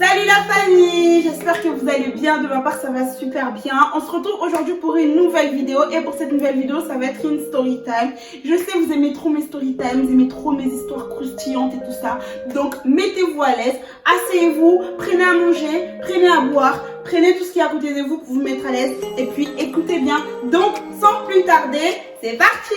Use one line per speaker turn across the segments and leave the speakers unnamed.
Salut la famille, j'espère que vous allez bien, de ma part ça va super bien. On se retrouve aujourd'hui pour une nouvelle vidéo et pour cette nouvelle vidéo ça va être une story time. Je sais vous aimez trop mes story time, vous aimez trop mes histoires croustillantes et tout ça. Donc mettez-vous à l'aise, asseyez-vous, prenez à manger, prenez à boire, prenez tout ce qui est à côté de vous pour vous mettre à l'aise et puis écoutez bien. Donc sans plus tarder, c'est parti!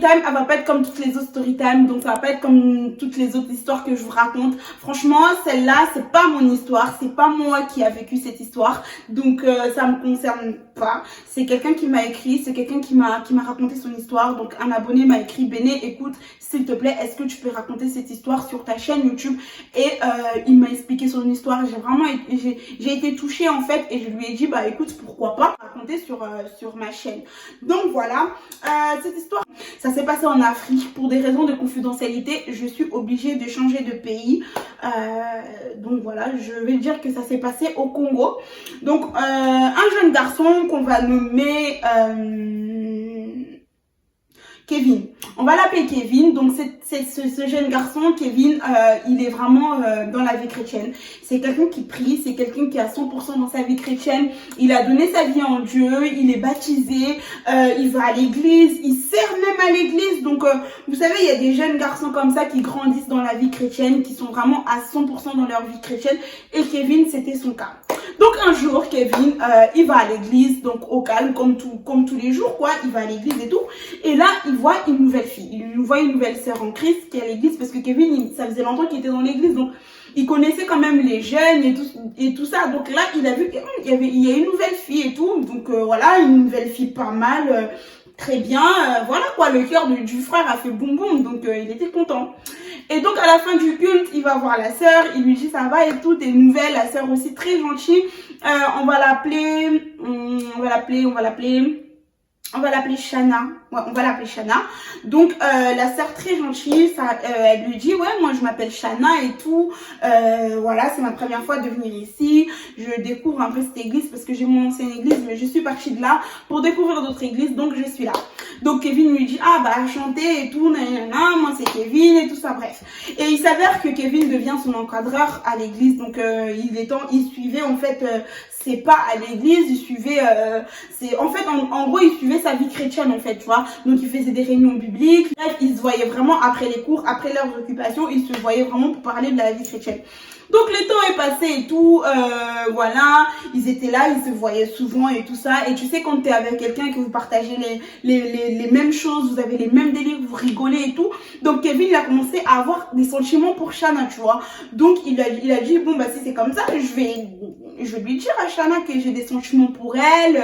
Elle va pas être comme toutes les autres story time, donc ça va pas être comme toutes les autres histoires que je vous raconte. Franchement, celle-là, c'est pas mon histoire, c'est pas moi qui a vécu cette histoire, donc ça me concerne pas. C'est quelqu'un qui m'a écrit, c'est quelqu'un qui m'a raconté son histoire. Donc un abonné m'a écrit: Béné, écoute, s'il te plaît, est-ce que tu peux raconter cette histoire sur ta chaîne YouTube? Et il m'a expliqué son histoire. J'ai été touchée en fait, et je lui ai dit bah écoute, pourquoi pas raconter sur ma chaîne. Donc voilà, cette histoire, ça s'est passé en Afrique. Pour des raisons de confidentialité, je suis obligée de changer de pays. Donc voilà, je vais dire que ça s'est passé au Congo. Donc un jeune garçon qu'on va nommer Kevin. On va l'appeler Kevin. Donc c'est ce jeune garçon, Kevin, il est vraiment dans la vie chrétienne. C'est quelqu'un qui prie, c'est quelqu'un qui est à 100% dans sa vie chrétienne. Il a donné sa vie en Dieu, il est baptisé, il va à l'église, il sert même à l'église. Donc vous savez, il y a des jeunes garçons comme ça qui grandissent dans la vie chrétienne, qui sont vraiment à 100% dans leur vie chrétienne. Et Kevin, c'était son cas. Donc un jour, Kevin, il va à l'église, donc au calme, comme tous les jours, quoi. Il va à l'église et tout. Et là, il voit une nouvelle fille. Il voit une nouvelle sœur en Christ qui est à l'église, parce que Kevin, ça faisait longtemps qu'il était dans l'église, donc il connaissait quand même les jeunes et tout ça. Donc là, il a vu qu'il y a une nouvelle fille et tout. Donc voilà, une nouvelle fille pas mal, très bien. Voilà quoi, le cœur du frère a fait boum boum, donc il était content. Et donc à la fin du culte, il va voir la sœur, il lui dit ça va et tout, des nouvelles, la sœur aussi très gentille. On va l'appeler Shana. Ouais, on va l'appeler Shana. Donc la sœur très gentille, elle lui dit ouais, moi je m'appelle Shana et tout. Voilà, c'est ma première fois de venir ici. Je découvre un peu cette église parce que j'ai mon ancienne église, mais je suis partie de là pour découvrir d'autres églises, donc je suis là. Donc Kevin lui dit ah bah chanter et tout, nanana, moi c'est Kevin et tout ça, bref. Et il s'avère que Kevin devient son encadreur à l'église. Donc il suivait en fait ses pas à l'église, il suivait en gros il suivait sa vie chrétienne en fait, tu vois. Donc il faisait des réunions bibliques. Bref, ils se voyaient vraiment après les cours, après leurs occupations, ils se voyaient vraiment pour parler de la vie chrétienne. Donc le temps est passé et tout, voilà, ils étaient là, ils se voyaient souvent et tout ça. Et tu sais, quand tu es avec quelqu'un, que vous partagez les mêmes choses, vous avez les mêmes délires, vous rigolez et tout. Donc Kevin, il a commencé à avoir des sentiments pour Shana, tu vois. Donc il a dit bon bah si c'est comme ça, je vais lui dire à Shana que j'ai des sentiments pour elle,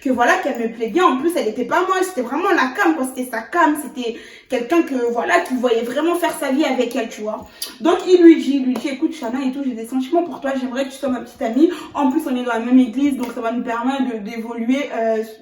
que voilà, qu'elle me plaît bien. En plus, elle était pas moche, c'était vraiment la cam, quoi. C'était sa cam, c'était quelqu'un que voilà, qui voyait vraiment faire sa vie avec elle, tu vois. Donc il lui dit écoute Shana et tout, j'ai des sentiments pour toi, j'aimerais que tu sois ma petite amie. En plus on est dans la même église, donc ça va nous permettre d'évoluer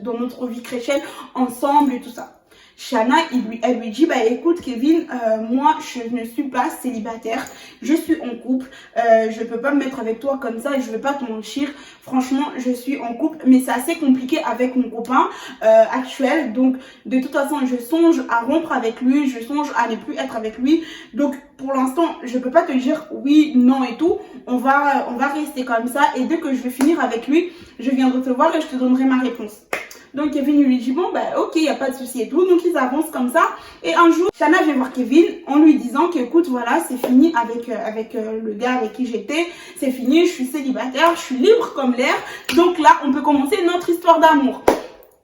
dans notre vie chrétienne ensemble et tout ça. Shana, elle lui dit bah écoute Kevin, moi je ne suis pas célibataire, je suis en couple, je peux pas me mettre avec toi comme ça, je vais pas te mentir, franchement je suis en couple, mais c'est assez compliqué avec mon copain actuel. Donc de toute façon je songe à rompre avec lui, je songe à ne plus être avec lui. Donc pour l'instant je peux pas te dire oui, non et tout, on va rester comme ça, et dès que je vais finir avec lui, je viendrai te voir et je te donnerai ma réponse. Donc Kevin lui dit bon bah ok, il n'y a pas de souci et tout. Donc ils avancent comme ça. Et un jour, Shana vient voir Kevin en lui disant qu'écoute voilà, c'est fini avec le gars avec qui j'étais. C'est fini, je suis célibataire, je suis libre comme l'air. Donc là, on peut commencer notre histoire d'amour.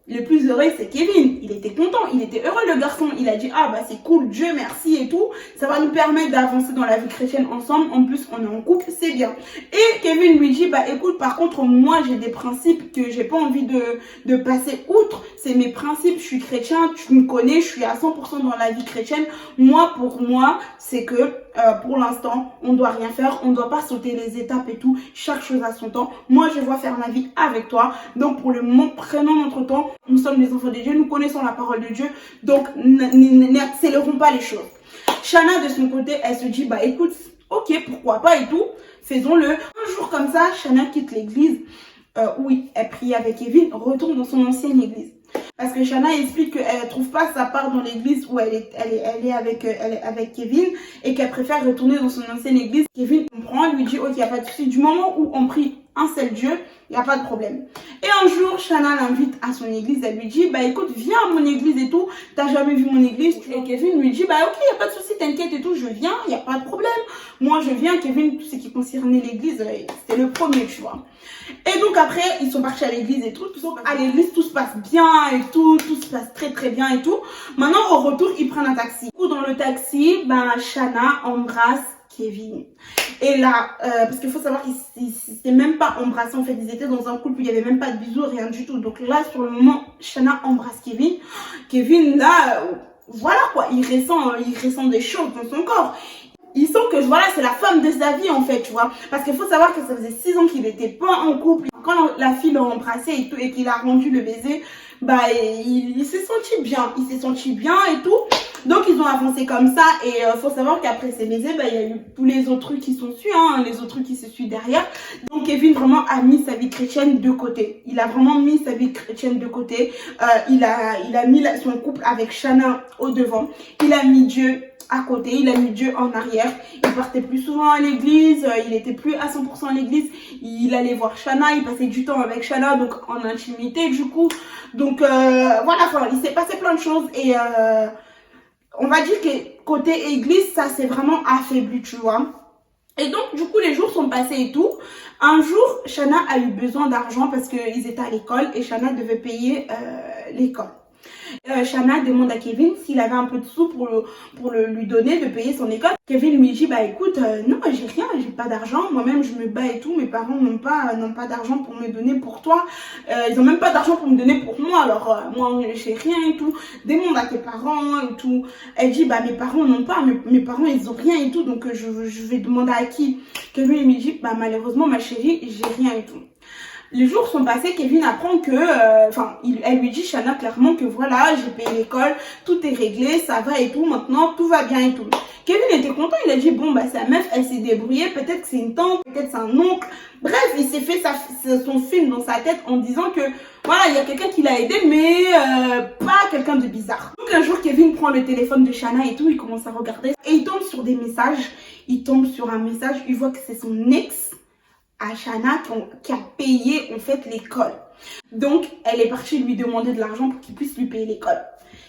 Le plus heureux, c'est Kevin. Il était content, il était heureux le garçon. Il a dit ah bah c'est cool, Dieu merci et tout. Ça va nous permettre d'avancer dans la vie chrétienne ensemble. En plus on est en couple, c'est bien. Et Kevin lui dit bah écoute, par contre moi j'ai des principes que j'ai pas envie de passer outre. C'est mes principes, je suis chrétien, tu me connais, je suis à 100% dans la vie chrétienne. Moi pour moi c'est que pour l'instant on doit rien faire, on doit pas sauter les étapes et tout. Chaque chose à son temps. Moi je vois faire ma vie avec toi. Donc pour le moment prenons notre temps. Nous sommes les enfants de Dieu, nous connaissons la parole de Dieu, donc n'accélérons pas les choses. Shana de son côté, elle se dit bah écoute, ok, pourquoi pas et tout, faisons-le. Un jour comme ça, Shana quitte l'église, où elle priait avec Kevin, retourne dans son ancienne église. Parce que Shana explique qu'elle ne trouve pas sa part dans l'église où elle est avec Kevin et qu'elle préfère retourner dans son ancienne église. Kevin comprend, lui dit ok, il n'y a pas de souci. Du moment où on prie un seul Dieu, il n'y a pas de problème. Et un jour, Shana l'invite à son église. Elle lui dit bah écoute, viens à mon église et tout. T'as jamais vu mon église? Et Kevin lui dit bah ok, il n'y a pas de souci, t'inquiète et tout, je viens, il n'y a pas de problème. Moi je viens. Kevin, tout ce qui concernait l'église, c'était le premier, tu vois. Et donc après, ils sont partis à l'église et tout. Donc à l'église, tout se passe bien et tout se passe très très bien et tout. Maintenant, au retour, ils prennent un taxi. Dans le taxi, ben Shana embrasse Kevin. Et là, parce qu'il faut savoir qu'ils s'étaient même pas embrassés, en fait, ils étaient dans un couple où il n'y avait même pas de bisous, rien du tout. Donc là, sur le moment, Shana embrasse Kevin. Kevin, là, voilà quoi, il ressent des choses dans son corps. Il sent que voilà, c'est la femme de sa vie en fait, tu vois. Parce qu'il faut savoir que ça faisait 6 ans qu'il n'était pas en couple. Quand la fille l'a embrassé et tout, et qu'il a rendu le baiser, bah il s'est senti bien. Il s'est senti bien et tout. Donc ils ont avancé comme ça. Et faut savoir qu'après ces baisers, bah il y a eu tous les autres trucs qui sont suivis, hein, les autres trucs qui se suivent derrière. Donc Kevin vraiment a mis sa vie chrétienne de côté. Il a vraiment mis sa vie chrétienne de côté. Il a mis son couple avec Shana au devant. Il a mis Dieu à côté, il a mis Dieu en arrière. Il partait plus souvent à l'église, il était plus à 100% à l'église. Il allait voir Shana, il passait du temps avec Shana, donc en intimité du coup. Donc voilà, enfin, il s'est passé plein de choses et on va dire que côté église, ça s'est vraiment affaibli, tu vois. Et donc du coup les jours sont passés et tout. Un jour, Shana a eu besoin d'argent parce qu'ils étaient à l'école et Shana devait payer l'école. Shana demande à Kevin s'il avait un peu de sous pour lui donner de payer son école. Kevin lui dit bah écoute, non j'ai rien, j'ai pas d'argent, moi-même je me bats et tout, mes parents n'ont pas d'argent pour me donner pour toi, ils ont même pas d'argent pour me donner pour moi, alors moi j'ai rien et tout, demande à tes parents et tout. Elle dit bah mes parents n'ont pas, mes parents ils ont rien et tout, donc je vais demander à qui. Kevin lui dit bah malheureusement ma chérie j'ai rien et tout. Les jours sont passés, Kevin apprend que, elle lui dit Shana clairement que voilà, j'ai payé l'école, tout est réglé, ça va et tout, maintenant tout va bien et tout. Kevin était content, il a dit bon bah sa meuf, elle s'est débrouillée, peut-être que c'est une tante, peut-être c'est un oncle. Bref, il s'est fait son film dans sa tête en disant que voilà, il y a quelqu'un qui l'a aidé, mais pas quelqu'un de bizarre. Donc un jour, Kevin prend le téléphone de Shana et tout, il commence à regarder et il tombe sur des messages. Il tombe sur un message, il voit que c'est son ex à Shana qui a payé en fait l'école. Donc elle est partie lui demander de l'argent pour qu'il puisse lui payer l'école.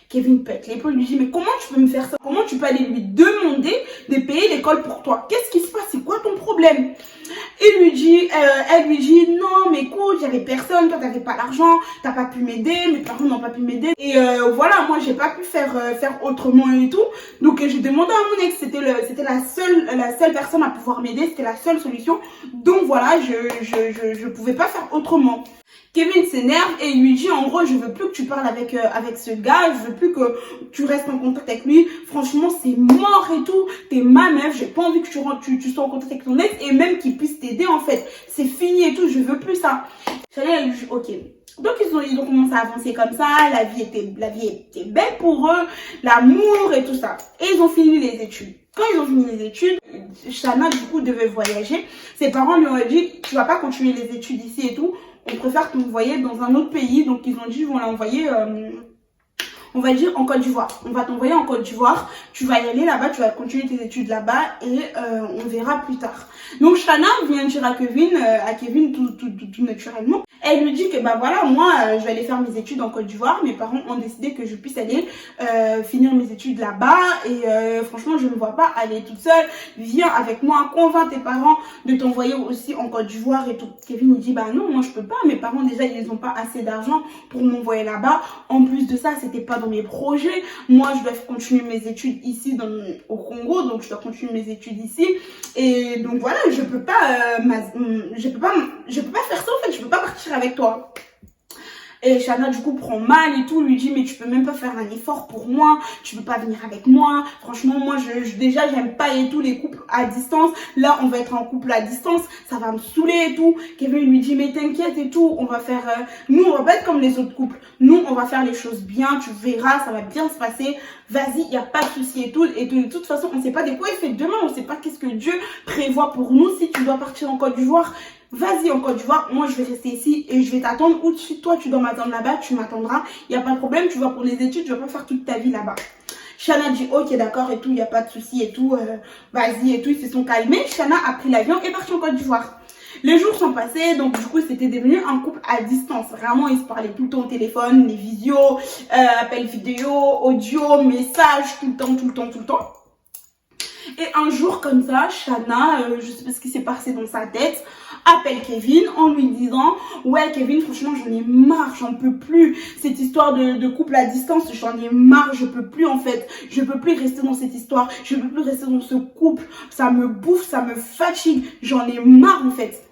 Kevin pète l'épaule, lui dit mais comment tu peux me faire ça? Comment tu peux aller lui demander de payer l'école pour toi? Qu'est-ce qui se passe? C'est quoi ton problème? Elle lui dit non mais écoute, j'avais personne, toi t'avais pas l'argent, t'as pas pu m'aider, mes parents n'ont pas pu m'aider et voilà, moi j'ai pas pu faire autrement et tout. Donc j'ai demandé à mon ex, c'était la seule personne à pouvoir m'aider, c'était la seule solution. Donc voilà, je pouvais pas faire autrement. Kevin s'énerve et lui dit en gros je veux plus que tu parles avec ce gars, je veux plus que tu restes en contact avec lui, franchement c'est mort et tout, t'es ma meuf, j'ai pas envie que tu sois en contact avec ton ex et même qu'il puisse t'aider en fait, c'est fini et tout, je veux plus ça. Shana elle lui dit ok. Donc ils ont commencé à avancer comme ça, la vie était belle pour eux, l'amour et tout ça. Et ils ont fini les études. Quand ils ont fini les études, Shana du coup devait voyager. Ses parents lui ont dit tu vas pas continuer les études ici et tout, on préfère t'envoyer dans un autre pays. Donc ils ont dit ils vont l'envoyer on va dire en Côte d'Ivoire. On va t'envoyer en Côte d'Ivoire, tu vas y aller là-bas, tu vas continuer tes études là-bas et on verra plus tard. Donc Shana vient dire à Kevin tout naturellement. Elle lui dit que bah voilà, moi je vais aller faire mes études en Côte d'Ivoire. Mes parents ont décidé que je puisse aller finir mes études là-bas et franchement je ne vois pas aller toute seule. Viens avec moi, convainc tes parents de t'envoyer aussi en Côte d'Ivoire et tout. Kevin lui dit bah non, moi je peux pas. Mes parents déjà ils n'ont pas assez d'argent pour m'envoyer là-bas. En plus de ça, c'était pas dans mes projets. Moi je dois continuer mes études ici au Congo, donc je dois continuer mes études ici. Et donc voilà, je peux pas faire ça en fait, je peux pas partir avec toi. Et Shana du coup prend mal et tout, lui dit mais tu peux même pas faire un effort pour moi, tu peux pas venir avec moi, franchement moi déjà j'aime pas et tout les couples à distance, là on va être en couple à distance, ça va me saouler et tout. Kevin lui dit mais t'inquiète et tout, on va faire, nous on va pas être comme les autres couples, nous on va faire les choses bien, tu verras, ça va bien se passer, vas-y, y a pas de souci et tout. Et de toute façon on sait pas de quoi il fait demain, on sait pas qu'est-ce que Dieu prévoit pour nous. Si tu dois partir en Côte d'Ivoire, vas-y en Côte d'Ivoire, moi je vais rester ici et je vais t'attendre. Ou si toi tu dois m'attendre là-bas, tu m'attendras. Il n'y a pas de problème, tu vas pour les études, tu vas pas faire toute ta vie là-bas. Shana dit ok d'accord et tout, il n'y a pas de souci et tout, vas-y et tout, ils se sont calmés. Shana a pris l'avion et est partie en Côte d'Ivoire. Les jours sont passés, donc du coup c'était devenu un couple à distance. Vraiment ils se parlaient tout le temps au téléphone, les visios, appels vidéo, audio, messages, tout le temps, tout le temps, tout le temps. Et un jour comme ça, Shana, je sais pas ce qui s'est passé dans sa tête, appelle Kevin en lui disant ouais Kevin, franchement j'en ai marre, j'en peux plus, cette histoire de couple à distance, j'en ai marre, je peux plus en fait, je peux plus rester dans cette histoire, je peux plus rester dans ce couple, ça me bouffe, ça me fatigue, j'en ai marre en fait.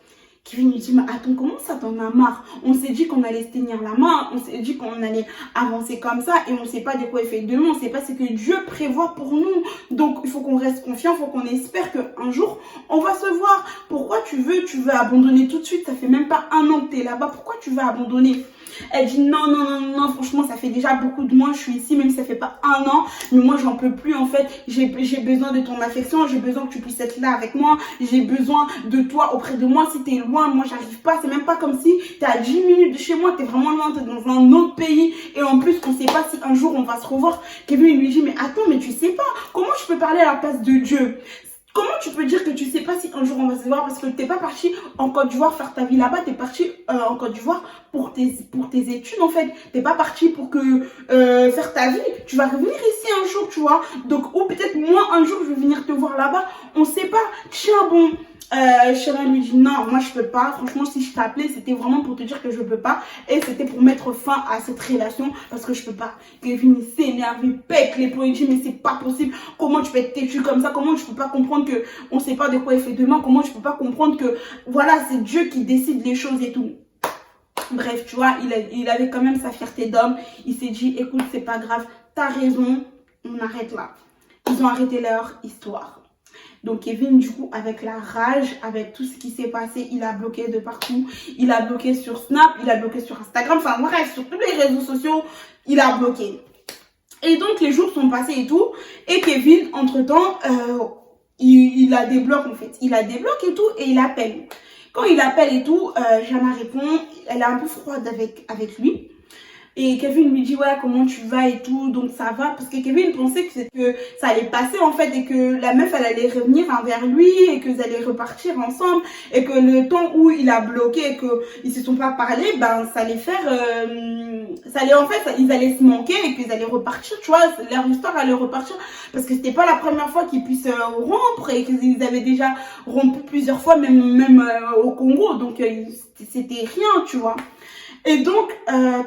Kevin lui dit mais attends, comment ça t'en as marre? On s'est dit qu'on allait se tenir la main, on s'est dit qu'on allait avancer comme ça et on sait pas de quoi il fait demain, on sait pas ce que Dieu prévoit pour nous. Donc il faut qu'on reste confiant, il faut qu'on espère qu'un jour on va se voir. Pourquoi tu veux abandonner tout de suite? Ça fait même pas un an que tu es là-bas, pourquoi tu veux abandonner? Elle dit non, non, non, non, franchement, ça fait déjà beaucoup de mois, je suis ici, même si ça fait pas un an, mais moi, j'en peux plus, en fait, j'ai besoin de ton affection, j'ai besoin que tu puisses être là avec moi, j'ai besoin de toi auprès de moi, si t'es loin, moi, j'arrive pas, c'est même pas comme si t'es à 10 minutes de chez moi, t'es vraiment loin, t'es dans un autre pays, et en plus, on sait pas si un jour on va se revoir. Kevin lui dit, mais attends, mais tu sais pas, comment je peux parler à la place de Dieu? Comment tu peux dire que tu sais pas si un jour on va se voir parce que t'es pas parti en Côte d'Ivoire faire ta vie là-bas, t'es parti en Côte d'Ivoire pour tes études en fait. T'es pas parti pour faire ta vie. Tu vas revenir ici un jour, tu vois. Donc ou peut-être moi un jour je vais venir te voir là-bas. On sait pas. Tiens bon. Shana lui dit non, moi je peux pas. Franchement, si je t'appelais, c'était vraiment pour te dire que je peux pas. Et c'était pour mettre fin à cette relation parce que je peux pas. Kevin s'énerve, il pète les plombs, il dit mais c'est pas possible. Comment tu peux être têtu comme ça? Comment tu peux pas comprendre que on sait pas de quoi il fait demain? Comment tu peux pas comprendre que voilà, c'est Dieu qui décide les choses et tout? Bref, tu vois, il avait quand même sa fierté d'homme. Il s'est dit écoute, c'est pas grave, t'as raison, on arrête là. Ils ont arrêté leur histoire. Donc Kevin, du coup, avec la rage, avec tout ce qui s'est passé, il a bloqué de partout. Il a bloqué sur Snap, il a bloqué sur Instagram, enfin bref, sur tous les réseaux sociaux, il a bloqué. Et donc les jours sont passés et tout. Et Kevin, entre-temps, il a débloqué en fait. Il a débloqué et tout et il appelle. Quand il appelle et tout, Jana répond, elle est un peu froide avec lui. Et Kevin lui dit ouais comment tu vas et tout, donc ça va, parce que Kevin pensait que ça allait passer en fait et que la meuf elle allait revenir vers lui et qu'ils allaient repartir ensemble et que le temps où il a bloqué et qu'ils se sont pas parlé, ben ça allait faire ça allait en fait ils allaient se manquer et qu'ils allaient repartir, tu vois, leur histoire allait repartir parce que c'était pas la première fois qu'ils puissent rompre et qu'ils avaient déjà rompu plusieurs fois même au Congo, donc c'était rien, tu vois. Et donc,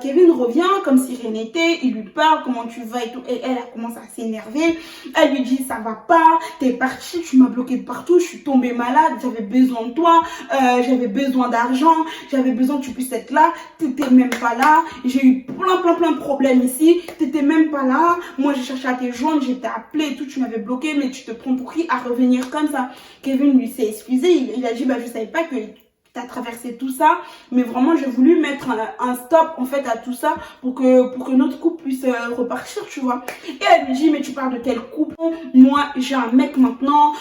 Kevin revient comme si rien n'était, il lui parle, comment tu vas et tout, et elle commence à s'énerver, elle lui dit, ça va pas, t'es parti, tu m'as bloqué de partout, je suis tombée malade, j'avais besoin de toi, j'avais besoin d'argent, j'avais besoin que tu puisses être là, t'étais même pas là, j'ai eu plein de problèmes ici, t'étais même pas là, moi j'ai cherché à te joindre, j'ai appelé et tout, tu m'avais bloqué, mais tu te prends pour qui à revenir comme ça? Kevin lui s'est excusé, il a dit, bah je savais pas que t'as traversé tout ça, mais vraiment j'ai voulu mettre un stop en fait à tout ça pour que notre couple puisse repartir, tu vois. Et elle lui dit mais tu parles de quel couple? Moi j'ai un mec maintenant,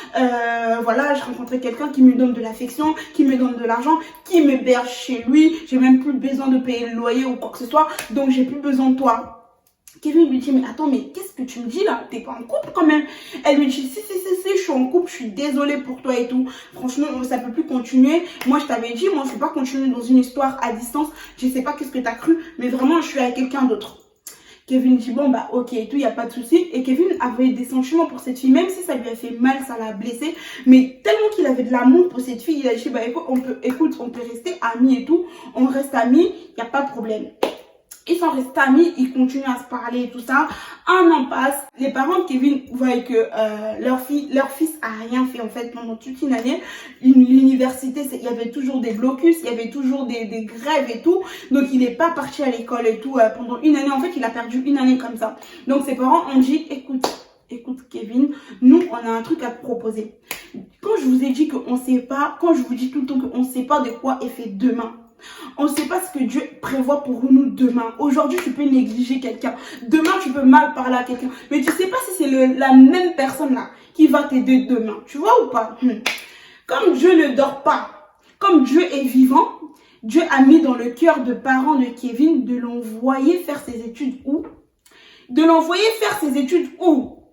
voilà, j'ai rencontré quelqu'un qui me donne de l'affection, qui me donne de l'argent, qui m'héberge chez lui, j'ai même plus besoin de payer le loyer ou quoi que ce soit, donc j'ai plus besoin de toi. Kevin lui dit mais attends, mais qu'est-ce que tu me dis là? T'es pas en couple quand même? Elle lui dit si, je suis en couple, je suis désolée pour toi et tout. Franchement, ça peut plus continuer. Moi, je t'avais dit, moi, je peux pas continuer dans une histoire à distance. Je sais pas qu'est-ce que t'as cru, mais vraiment, je suis avec quelqu'un d'autre. Kevin dit bon bah ok et tout, y a pas de souci. Et Kevin avait des sentiments pour cette fille, même si ça lui a fait mal, ça l'a blessé, mais tellement qu'il avait de l'amour pour cette fille, il a dit bah écoute, on peut rester amis et tout, on reste amis, y a pas de problème. Ils sont restés amis, ils continuent à se parler et tout ça. Un an passe, les parents de Kevin voient que leur fils a rien fait en fait pendant toute une année. L'université, il y avait toujours des blocus, il y avait toujours des grèves et tout. Donc il n'est pas parti à l'école et tout pendant une année. En fait, il a perdu une année comme ça. Donc ses parents ont dit, écoute Kevin, nous on a un truc à te proposer. Quand je vous ai dit qu'on ne sait pas, quand je vous dis tout le temps qu'on ne sait pas de quoi est fait demain, on ne sait pas ce que Dieu prévoit pour nous demain. Aujourd'hui, tu peux négliger quelqu'un. Demain, tu peux mal parler à quelqu'un. Mais tu ne sais pas si c'est la même personne là qui va t'aider demain. Tu vois ou pas? Comme Dieu ne dort pas, Comme Dieu est vivant, Dieu a mis dans le cœur de parents de Kevin de l'envoyer faire ses études où? De l'envoyer faire ses études où?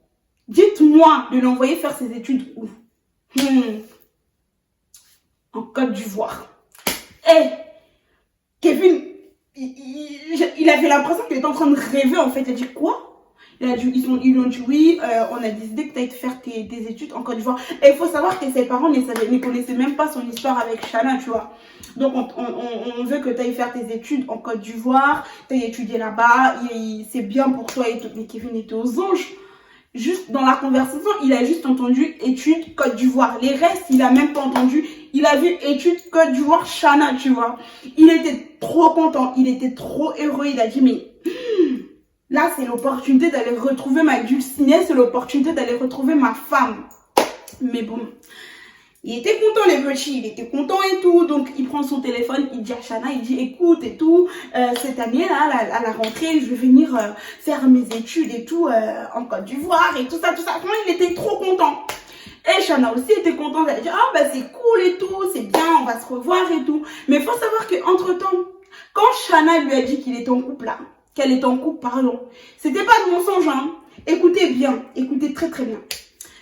Dites-moi, de l'envoyer faire ses études où? En Côte d'Ivoire. Eh, Kevin, il avait l'impression qu'il était en train de rêver en fait. Il a dit quoi? Ils lui ont dit oui, on a décidé que tu ailles faire tes études en Côte d'Ivoire. Et il faut savoir que ses parents ne connaissaient même pas son histoire avec Chana, tu vois. Donc on veut que tu ailles faire tes études en Côte d'Ivoire, tu ailles étudier là-bas, c'est bien pour toi et tout. Mais Kevin était aux anges. Juste dans la conversation, il a juste entendu études Côte d'Ivoire. Les restes, il a même pas entendu. Il a vu études Côte d'Ivoire Chana, tu vois. Il était trop content, il était trop heureux. Il a dit mais là, c'est l'opportunité d'aller retrouver ma dulcinée, c'est l'opportunité d'aller retrouver ma femme. Mais bon, il était content les petits, il était content et tout. Donc, il prend son téléphone, il dit à Chana, il dit écoute et tout, cette année-là, à la rentrée, je vais venir faire mes études et tout en Côte d'Ivoire et tout ça, tout ça. Vraiment, il était trop content. Et Chana aussi était contente, elle a dit ah bah c'est cool et tout, c'est bien, on va se revoir et tout. Mais il faut savoir qu'entre-temps, quand Chana lui a dit qu'il était en couple là, qu'elle est en couple, pardon. C'était pas de mensonge, hein. Écoutez bien, écoutez très très bien.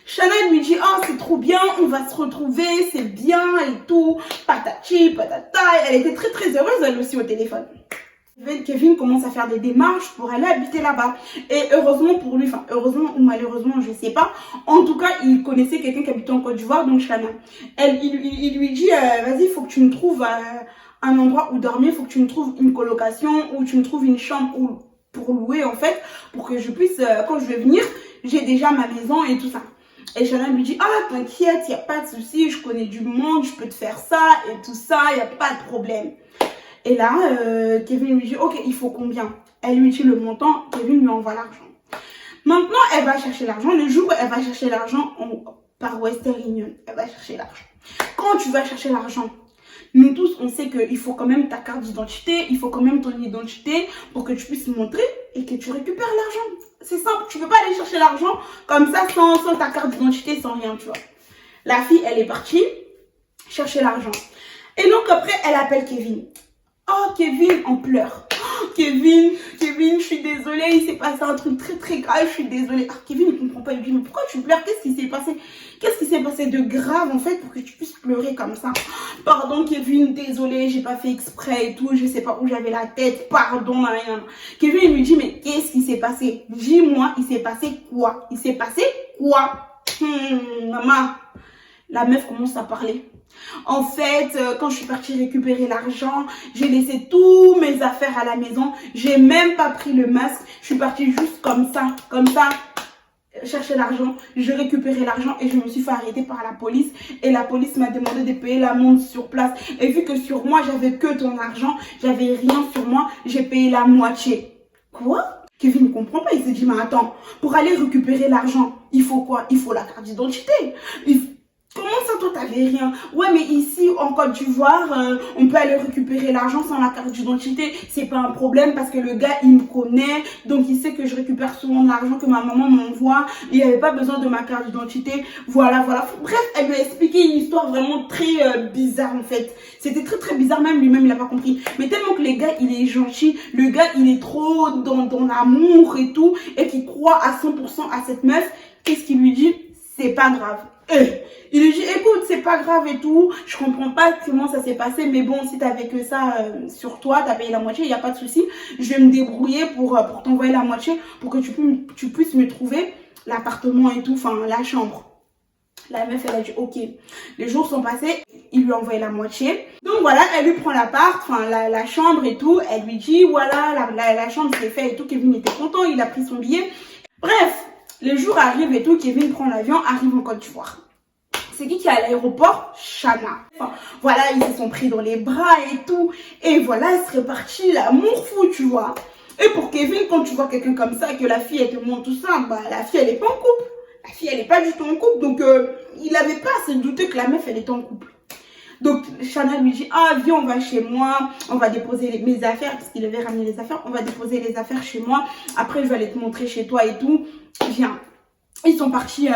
Chana lui dit, oh c'est trop bien, on va se retrouver, c'est bien et tout, patati, patata. Elle était très très heureuse elle aussi au téléphone. Kevin commence à faire des démarches pour aller habiter là-bas. Et heureusement pour lui, enfin heureusement ou malheureusement, je sais pas. En tout cas, il connaissait quelqu'un qui habitait en Côte d'Ivoire, donc Chana. Il lui dit, vas-y, il faut que tu me trouves un endroit où dormir, il faut que tu me trouves une colocation ou tu me trouves une chambre pour louer en fait, pour que je puisse, quand je vais venir, j'ai déjà ma maison et tout ça. Et Chana lui dit, ah t'inquiète, il n'y a pas de souci, je connais du monde, je peux te faire ça et tout ça, il n'y a pas de problème. Et là, Kevin lui dit, ok, il faut combien? Elle lui dit le montant, Kevin lui envoie l'argent. Maintenant, elle va chercher l'argent. Le jour où elle va chercher l'argent par Western Union, elle va chercher l'argent. Quand tu vas chercher l'argent, nous tous, on sait qu'il faut quand même ta carte d'identité, il faut quand même ton identité pour que tu puisses montrer et que tu récupères l'argent. C'est simple, tu ne peux pas aller chercher l'argent comme ça sans ta carte d'identité, sans rien, tu vois. La fille, elle est partie chercher l'argent. Et donc après, elle appelle Kevin. Oh, Kevin en pleurs. Oh, Kevin, je suis désolée, il s'est passé un truc très très grave, je suis désolée. Ah, Kevin, il comprend pas, il dit, mais pourquoi tu pleures? Qu'est-ce qui s'est passé? Qu'est-ce qui s'est passé de grave en fait pour que tu puisses pleurer comme ça? Pardon Kevin, désolée, j'ai pas fait exprès et tout, je sais pas où j'avais la tête, pardon. Kevin, il lui dit, mais qu'est-ce qui s'est passé? Dis-moi, il s'est passé quoi? Il s'est passé quoi? Maman, la meuf commence à parler. En fait, quand je suis partie récupérer l'argent, j'ai laissé tous mes affaires à la maison. J'ai même pas pris le masque. Je suis partie juste comme ça, chercher l'argent. J'ai récupéré l'argent et je me suis fait arrêter par la police. Et la police m'a demandé de payer l'amende sur place. Et vu que sur moi, j'avais que ton argent, j'avais rien sur moi, j'ai payé la moitié. Quoi? Kevin ne comprend pas. Il s'est dit, mais attends, pour aller récupérer l'argent, il faut quoi? Il faut la carte d'identité. Comment ça, toi, t'avais rien? Ouais, mais ici, en Côte d'Ivoire, on peut aller récupérer l'argent sans la carte d'identité. C'est pas un problème parce que le gars, il me connaît. Donc, il sait que je récupère souvent l'argent que ma maman m'envoie. Il n'avait pas besoin de ma carte d'identité. Voilà, voilà. Bref, elle lui a expliqué une histoire vraiment très bizarre, en fait. C'était très, très bizarre. Même lui-même, il n'a pas compris. Mais tellement que le gars, il est gentil. Le gars, il est trop dans l'amour et tout. Et qu'il croit à 100% à cette meuf. Qu'est-ce qu'il lui dit? C'est pas grave. Il lui dit, écoute, c'est pas grave et tout, je comprends pas comment ça s'est passé, mais bon, si t'avais que ça sur toi, t'as payé la moitié, il n'y a pas de souci, je vais me débrouiller pour t'envoyer la moitié, pour que tu puisses me trouver l'appartement et tout, enfin la chambre. La meuf, elle a dit, ok, les jours sont passés, il lui a envoyé la moitié. Donc voilà, elle lui prend l'appart, enfin la chambre et tout, elle lui dit, voilà, la chambre c'est fait et tout, Kevin était content, il a pris son billet. Bref, les jours arrivent et tout, Kevin prend l'avion, arrive en Côte d'Ivoire. C'est qui est à l'aéroport? Chana. Enfin, voilà, ils se sont pris dans les bras et tout. Et voilà, elle serait partie, l'amour fou, tu vois. Et pour Kevin, quand tu vois quelqu'un comme ça, que la fille, elle te montre tout ça, bah la fille, elle est pas en couple. La fille, elle est pas du tout en couple. Donc, il avait pas à se douter que la meuf, elle était en couple. Donc, Chana lui dit, ah, viens, on va chez moi, on va déposer mes affaires, parce qu'il avait ramené les affaires, on va déposer les affaires chez moi. Après, je vais aller te montrer chez toi et tout. Viens. Ils sont partis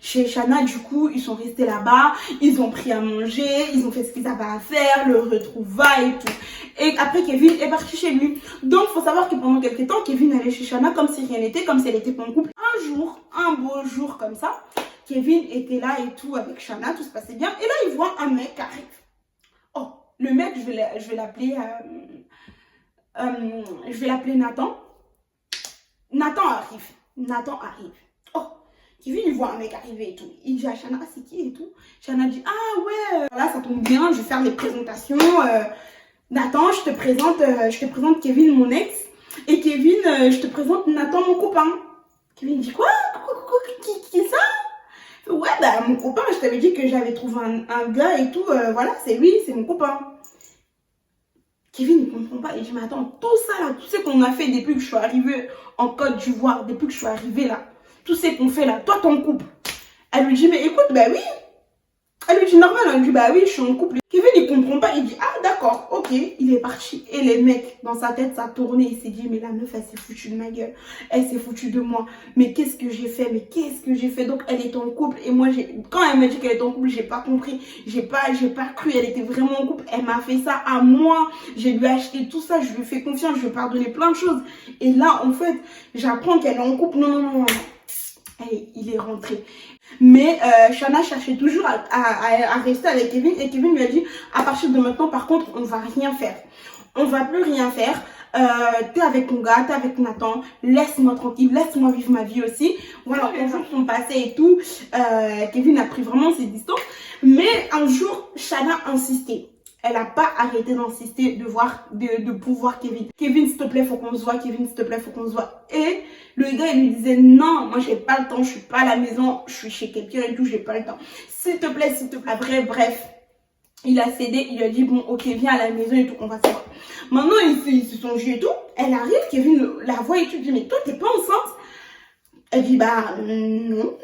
chez Shana, du coup, ils sont restés là-bas, ils ont pris à manger, ils ont fait ce qu'ils avaient à faire, le retrouvailles et tout. Et après, Kevin est parti chez lui. Donc, il faut savoir que pendant quelques temps, Kevin allait chez Shana comme si rien n'était, comme si elle était pas en couple. Un jour, un beau jour comme ça, Kevin était là et tout avec Shana, tout se passait bien. Et là, il voit un mec qui arrive. Oh, le mec, je vais l'appeler Nathan. Nathan arrive. Nathan arrive. Oh, Kevin, il voit un mec arriver et tout. Il dit à Shana, ah, c'est qui et tout. Shana dit, ah ouais, là, ça tombe bien, je vais faire les présentations. Nathan, je te présente Kevin, mon ex. Et Kevin, je te présente Nathan, mon copain. Kevin dit, quoi? Qui est ça? Ouais, bah, mon copain, je t'avais dit que j'avais trouvé un gars et tout. Voilà, c'est lui, c'est mon copain. Kevin ne comprend pas. Il dit, mais attends, tout ça là, tout ce qu'on a fait depuis que je suis arrivée en Côte d'Ivoire, depuis que je suis arrivée là, tout ce qu'on fait là, toi, ton couple. Elle lui dit, mais écoute, bah oui. Elle lui dit, normal, elle lui dit, bah oui, je suis en couple. Kevin, il comprend pas. Il dit, ah, d'accord, ok. Il est parti. Et les mecs, dans sa tête, ça tournait. Il s'est dit, mais la meuf, elle s'est foutue de ma gueule. Elle s'est foutue de moi. Mais qu'est-ce que j'ai fait? Mais qu'est-ce que j'ai fait? Donc, elle est en couple. Et moi, quand elle m'a dit qu'elle est en couple, j'ai pas compris. J'ai pas cru. Elle était vraiment en couple. Elle m'a fait ça à moi. J'ai lui acheté tout ça. Je lui ai fait confiance. Je lui ai pardonné plein de choses. Et là, en fait, j'apprends qu'elle est en couple. Non, non, non, non. Allez, il est rentré. Mais Shana cherchait toujours à rester avec Kevin. Et Kevin lui a dit, à partir de maintenant, par contre, on va rien faire. On va plus rien faire. T'es avec ton gars, t'es avec Nathan. Laisse-moi tranquille, laisse-moi vivre ma vie aussi. Voilà, les jours sont passés et tout. Kevin a pris vraiment ses distances. Mais un jour, Shana insistait. Elle n'a pas arrêté d'insister de pouvoir Kevin. Kevin, s'il te plaît, faut qu'on se voit. Kevin, s'il te plaît, faut qu'on se voit. Et le gars, il lui disait, non, moi, j'ai pas le temps. Je suis pas à la maison. Je suis chez quelqu'un et tout. J'ai pas le temps. S'il te plaît, s'il te plaît. Bref. Il a cédé. Il a dit, bon, ok, viens à la maison et tout. On va se voir. Maintenant, ils se sont vus et tout. Elle arrive. Kevin la voit et tout. Il dit, mais toi, t'es pas enceinte? Elle dit, bah,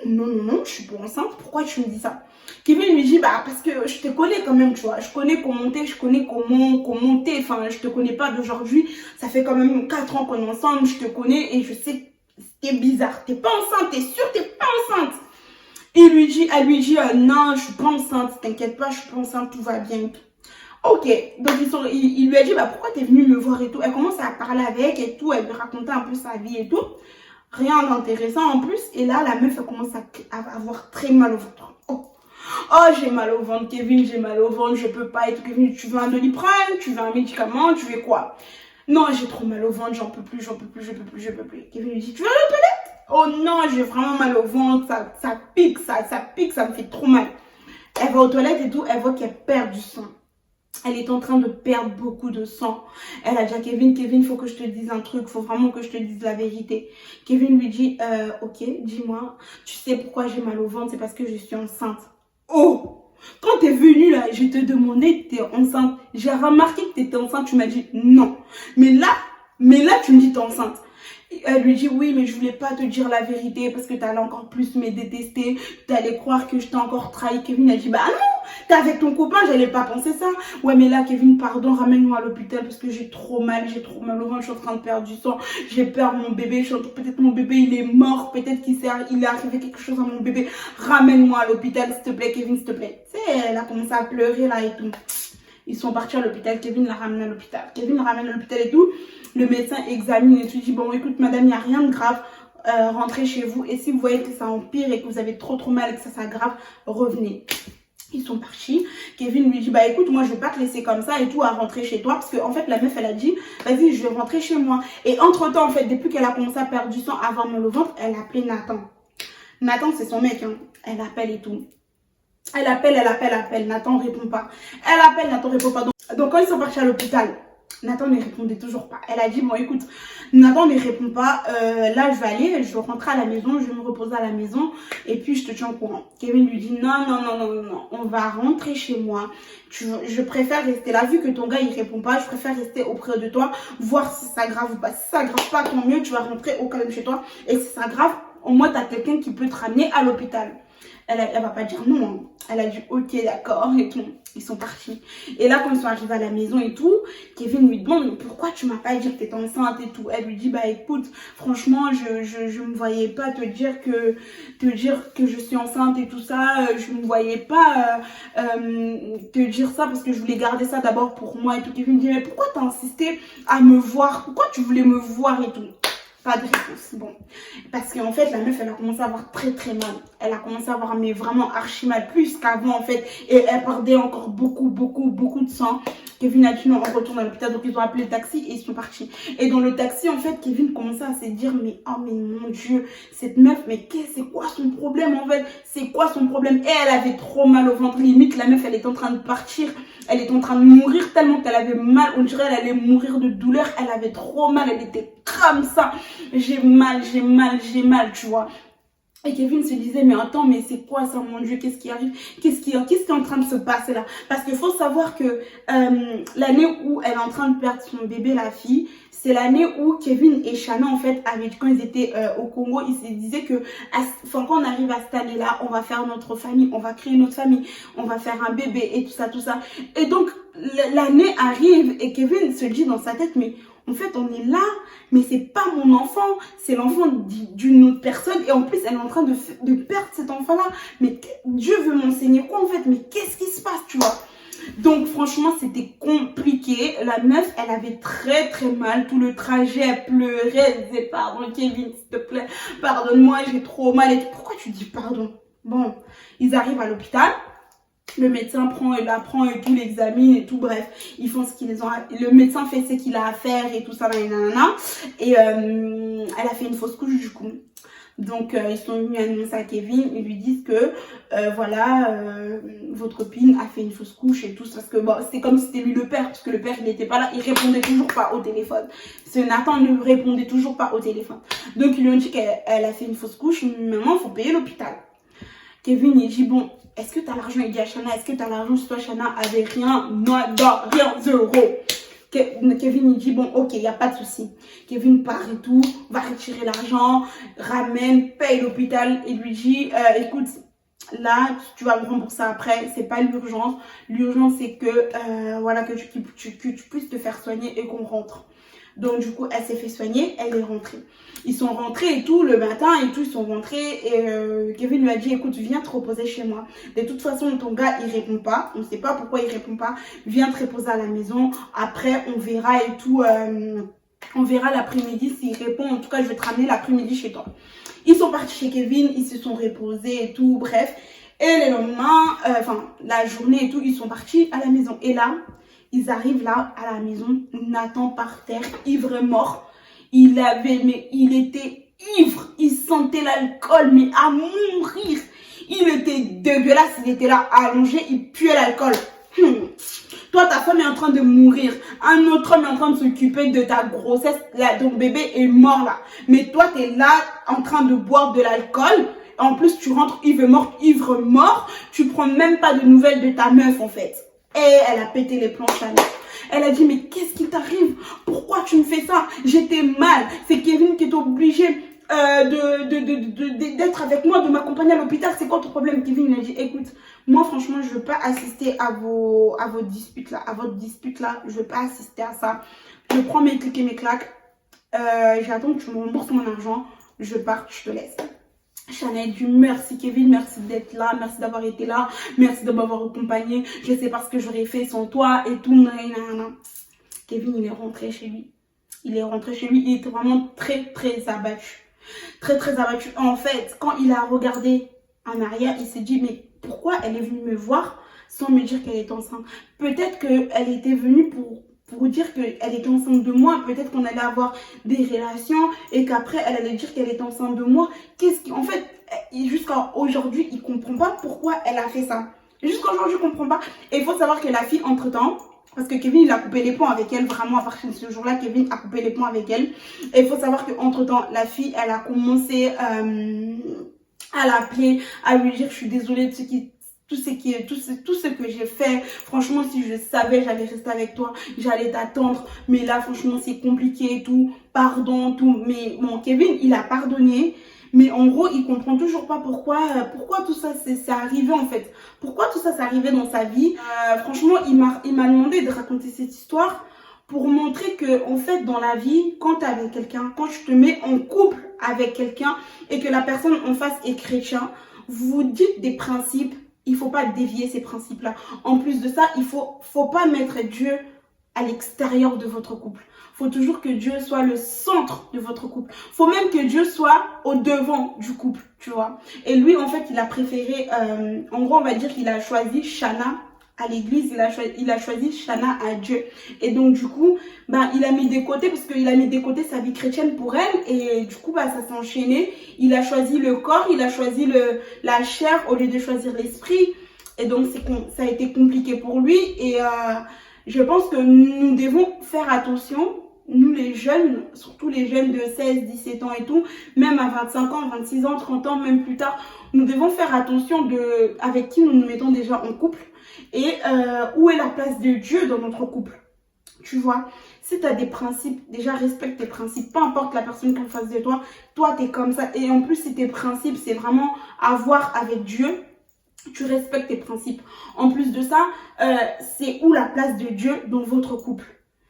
non, je suis pas enceinte. Pourquoi tu me dis ça? Kevin lui dit, bah, parce que je te connais quand même, tu vois. Je connais comment t'es, je connais comment t'es. Enfin, je te connais pas d'aujourd'hui. Ça fait quand même 4 ans qu'on est ensemble. Je te connais et je sais que t'es bizarre. T'es pas enceinte, t'es sûre, t'es pas enceinte. Elle lui dit, non, je suis pas enceinte. T'inquiète pas, je suis pas enceinte, tout va bien. Ok, donc il lui a dit, bah, pourquoi t'es venue me voir et tout. Elle commence à parler avec et tout. Elle lui racontait un peu sa vie et tout. Rien d'intéressant en plus. Et là, la meuf, elle commence à avoir très mal au ventre. Oh, j'ai mal au ventre, Kevin, j'ai mal au ventre, je peux pas. Et tout, Kevin, tu veux un Doliprane? Tu veux un médicament? Tu veux quoi? Non, j'ai trop mal au ventre, j'en peux plus, je peux plus. Kevin lui dit, tu veux aller aux toilettes? Oh non, j'ai vraiment mal au ventre, ça pique, ça me fait trop mal. Elle va aux toilettes et tout, elle voit qu'elle perd du sang. Elle est en train de perdre beaucoup de sang. Elle a dit à Kevin, il faut que je te dise un truc, il faut vraiment que je te dise la vérité. Kevin lui dit, ok, dis-moi, tu sais pourquoi j'ai mal au ventre, c'est parce que je suis enceinte. Oh, quand t'es venue là, je te demandais que t'es enceinte. J'ai remarqué que t'étais enceinte, tu m'as dit non. Mais là, tu me dis t'es enceinte. Elle lui dit oui, mais je voulais pas te dire la vérité parce que t'allais encore plus me détester. T'allais croire que je t'ai encore trahi. Kevin a dit bah non, t'es avec ton copain, j'allais pas penser ça. Ouais, mais là, Kevin, pardon, ramène-moi à l'hôpital parce que j'ai trop mal au ventre, je suis en train de perdre du sang. J'ai peur, mon bébé, peut-être mon bébé il est mort, peut-être il est arrivé quelque chose à mon bébé. Ramène-moi à l'hôpital, s'il te plaît, Kevin, s'il te plaît. Tu sais, elle a commencé à pleurer là et tout. Ils sont partis à l'hôpital, Kevin la ramène à l'hôpital. Kevin la ramène à l'hôpital et tout. Le médecin examine et tout, dit bon écoute madame, il n'y a rien de grave, rentrez chez vous. Et si vous voyez que ça empire et que vous avez trop mal et que ça s'aggrave, revenez. Ils sont partis. Kevin lui dit bah écoute, moi je vais pas te laisser comme ça et tout à rentrer chez toi. Parce que en fait la meuf elle a dit vas-y je vais rentrer chez moi. Et entre temps en fait depuis qu'elle a commencé à perdre du sang avant mal au ventre, elle a appelé Nathan. Nathan c'est son mec hein. Elle appelle et tout. Elle appelle. Nathan répond pas. Elle appelle, Nathan répond pas. Donc quand ils sont partis à l'hôpital, Nathan ne répondait toujours pas. Elle a dit, bon écoute, Nathan ne répond pas. Là, je vais aller, je vais rentrer à la maison, je vais me reposer à la maison et puis je te tiens au courant. Kevin lui dit, non, on va rentrer chez moi. Je préfère rester là. Vu que ton gars, il répond pas, je préfère rester auprès de toi, voir si ça grave ou pas. Si ça grave pas, tant mieux, tu vas rentrer au calme chez toi. Et si ça grave, au moins, tu as quelqu'un qui peut te ramener à l'hôpital. elle va pas dire non, hein. Elle a dit ok d'accord et tout. Ils sont partis. Et là quand ils sont arrivés à la maison et tout, Kevin lui demande mais pourquoi tu m'as pas dit que t'étais enceinte et tout. Elle lui dit bah écoute franchement je me voyais pas te dire que je suis enceinte et tout ça. Je me voyais pas te dire ça parce que je voulais garder ça d'abord pour moi et tout. Kevin me dit mais pourquoi t'as insisté à me voir, pourquoi tu voulais me voir et tout. Pas de réponse. Bon. Parce qu'en fait, la meuf, elle a commencé à avoir très très mal. Elle a commencé à avoir mais vraiment archi mal, plus qu'avant en fait. Et elle perdait encore beaucoup de sang. Kevin a dit non, on retourne à l'hôpital. Donc ils ont appelé le taxi et ils sont partis. Et dans le taxi, en fait, Kevin commençait à se dire mais oh mais mon Dieu, cette meuf, mais c'est quoi son problème en fait? C'est quoi son problème? Et elle avait trop mal au ventre. Limite, la meuf, elle est en train de partir. Elle est en train de mourir tellement qu'elle avait mal. On dirait qu'elle allait mourir de douleur. Elle avait trop mal. Elle était comme ça. J'ai mal, tu vois. Et Kevin se disait, mais attends, mais c'est quoi ça, mon Dieu, qu'est-ce qui arrive? Qu'est-ce qui est en train de se passer là? Parce qu'il faut savoir que l'année où elle est en train de perdre son bébé, la fille, c'est l'année où Kevin et Shanna, en fait, quand ils étaient au Congo, ils se disaient que quand on arrive à cette année-là, on va faire notre famille, on va créer notre famille, on va faire un bébé et tout ça, tout ça. Et donc, l'année arrive et Kevin se dit dans sa tête, mais en fait, on est là, mais c'est pas mon enfant, c'est l'enfant d'une autre personne. Et en plus, elle est en train de perdre cet enfant-là. Mais Dieu veut m'enseigner quoi en fait? Mais qu'est-ce qui se passe, tu vois? Donc franchement, c'était compliqué. La meuf, elle avait très très mal. Tout le trajet, elle pleurait. Elle disait, pardon Kevin, s'il te plaît, pardonne-moi, j'ai trop mal. Et pourquoi tu dis pardon? Bon, ils arrivent à l'hôpital. Le médecin la prend et tout, l'examine et tout, bref, ils font ce qu'ils ont. Le médecin fait ce qu'il a à faire et tout ça, nanana. Et elle a fait une fausse couche du coup. Donc ils sont venus annoncer à Kevin, ils lui disent que voilà, votre copine a fait une fausse couche et tout, parce que bon, c'était comme si c'était lui le père, parce que le père il n'était pas là, il répondait toujours pas au téléphone. Ce Nathan ne répondait toujours pas au téléphone. Donc ils lui ont dit qu'elle a fait une fausse couche, maintenant il faut payer l'hôpital. Kevin il dit bon, est-ce que tu as l'argent? Il dit à Shanna, est-ce que tu as l'argent? Si toi Shanna avait rien, nada, rien, zéro. Kevin il dit bon ok, il n'y a pas de souci. Kevin part et tout, va retirer l'argent, ramène, paye l'hôpital et lui dit écoute, là tu vas me rembourser après, c'est pas l'urgence. L'urgence c'est que voilà, que tu puisses te faire soigner et qu'on rentre. Donc du coup elle s'est fait soigner, elle est rentrée. Ils sont rentrés et tout le matin et tout, ils sont rentrés et Kevin lui a dit écoute, viens te reposer chez moi. De toute façon ton gars il répond pas, on ne sait pas pourquoi il répond pas, viens te reposer à la maison, après on verra et tout, on verra l'après-midi s'il répond. En tout cas je vais te ramener l'après-midi chez toi. Ils sont partis chez Kevin, ils se sont reposés et tout, bref. Et le lendemain, la journée et tout, ils sont partis à la maison. Et là, ils arrivent là à la maison, Nathan par terre, ivre mort. Il était ivre, il sentait l'alcool, mais à mourir. Il était dégueulasse, il était là allongé, il puait l'alcool. Toi, ta femme est en train de mourir. Un autre homme est en train de s'occuper de ta grossesse. Là, ton bébé est mort là. Mais toi, tu es là en train de boire de l'alcool. En plus, tu rentres ivre mort. Tu prends même pas de nouvelles de ta meuf en fait. Et elle a pété les plombs, Shanna. Elle a dit, mais qu'est-ce qui t'arrive? Pourquoi tu me fais ça? J'étais mal. C'est Kevin qui est obligé d'être avec moi, de m'accompagner à l'hôpital. C'est quoi ton problème? Kevin a dit, écoute, moi franchement, je veux pas assister à votre dispute là. Je veux pas assister à ça. Je prends mes clics et mes claques. J'attends que tu me rembourses mon argent. Je pars, je te laisse. Shanna dit merci Kevin, merci d'être là, merci d'avoir été là, merci de m'avoir accompagné, je sais pas ce que j'aurais fait sans toi et tout. Kevin il est rentré chez lui. Il était vraiment très très abattu. Très très abattu. En fait, quand il a regardé en arrière, il s'est dit mais pourquoi elle est venue me voir sans me dire qu'elle est enceinte? Peut-être qu'elle était venue pour dire qu'elle était enceinte de moi, peut-être qu'on allait avoir des relations et qu'après elle allait dire qu'elle est enceinte de moi. En fait, jusqu'à aujourd'hui, il comprend pas pourquoi elle a fait ça. Jusqu'à aujourd'hui, il comprend pas. Et il faut savoir que la fille, entre-temps, parce que Kevin, il a coupé les ponts avec elle, vraiment à partir de ce jour-là, Kevin a coupé les ponts avec elle. Et il faut savoir qu'entre-temps, la fille, elle a commencé à l'appeler, à lui dire je suis désolée de tout ce que j'ai fait. Franchement, si je savais, j'allais rester avec toi, j'allais t'attendre. Mais là, franchement, c'est compliqué et tout. Pardon, tout. Mais bon, Kevin, il a pardonné. Mais en gros, il comprend toujours pas pourquoi tout ça c'est arrivé en fait. Pourquoi tout ça s'est arrivé dans sa vie. Franchement, il m'a demandé de raconter cette histoire pour montrer que en fait dans la vie, quand tu es avec quelqu'un, quand tu te mets en couple avec quelqu'un et que la personne en face est chrétien, vous vous dites des principes, il faut pas dévier ces principes-là. En plus de ça, il faut pas mettre Dieu à l'extérieur de votre couple. Faut toujours que Dieu soit le centre de votre couple. Faut même que Dieu soit au devant du couple, tu vois. Et lui, en fait, il a préféré, en gros, on va dire qu'il a choisi Shana à l'église, il a choisi Shana à Dieu. Et donc, du coup, bah, il a mis de côté, parce qu'il a mis de côté sa vie chrétienne pour elle. Et du coup, bah, ça s'est enchaîné. Il a choisi le corps, il a choisi la chair au lieu de choisir l'esprit. Et donc, ça a été compliqué pour lui. Et je pense que nous devons faire attention, nous les jeunes, surtout les jeunes de 16, 17 ans et tout, même à 25 ans, 26 ans, 30 ans, même plus tard, nous devons faire attention avec qui nous nous mettons déjà en couple et où est la place de Dieu dans notre couple. Tu vois, si tu as des principes, déjà respecte tes principes, peu importe la personne qui est en face de toi, toi tu es comme ça. Et en plus, si tes principes, c'est vraiment à voir avec Dieu, tu respectes tes principes. En plus de ça, c'est où la place de Dieu dans votre couple?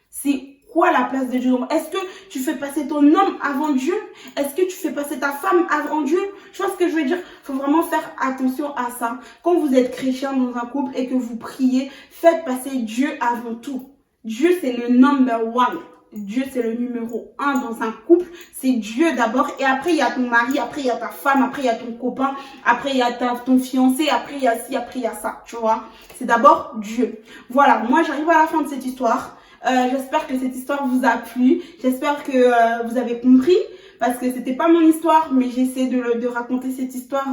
C'est quoi la place de Dieu? Est-ce que tu fais passer ton homme avant Dieu? Est-ce que tu fais passer ta femme avant Dieu? Tu vois ce que je veux dire? Il faut vraiment faire attention à ça. Quand vous êtes chrétien dans un couple et que vous priez, faites passer Dieu avant tout. Dieu, c'est le number one. Dieu, c'est le numéro 1 dans un couple. C'est Dieu d'abord. Et après, il y a ton mari. Après, il y a ta femme. Après, il y a ton copain. Après, il y a ton fiancé. Après, il y a ci. Après, il y a ça. Tu vois? C'est d'abord Dieu. Voilà. Moi, j'arrive à la fin de cette histoire. J'espère que cette histoire vous a plu. J'espère que vous avez compris. Parce que c'était pas mon histoire. Mais j'essaie de raconter cette histoire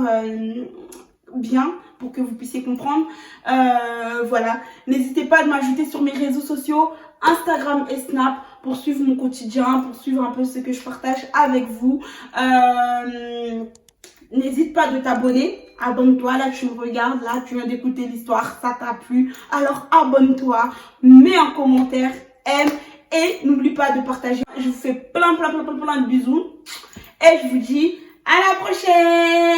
bien pour que vous puissiez comprendre. Voilà. N'hésitez pas à m'ajouter sur mes réseaux sociaux. Instagram et Snap pour suivre mon quotidien, pour suivre un peu ce que je partage avec vous. N'hésite pas de t'abonner. Abonne-toi, là tu me regardes, là tu viens d'écouter l'histoire, ça t'a plu. Alors abonne-toi, mets un commentaire, aime et n'oublie pas de partager. Je vous fais plein de bisous et je vous dis à la prochaine.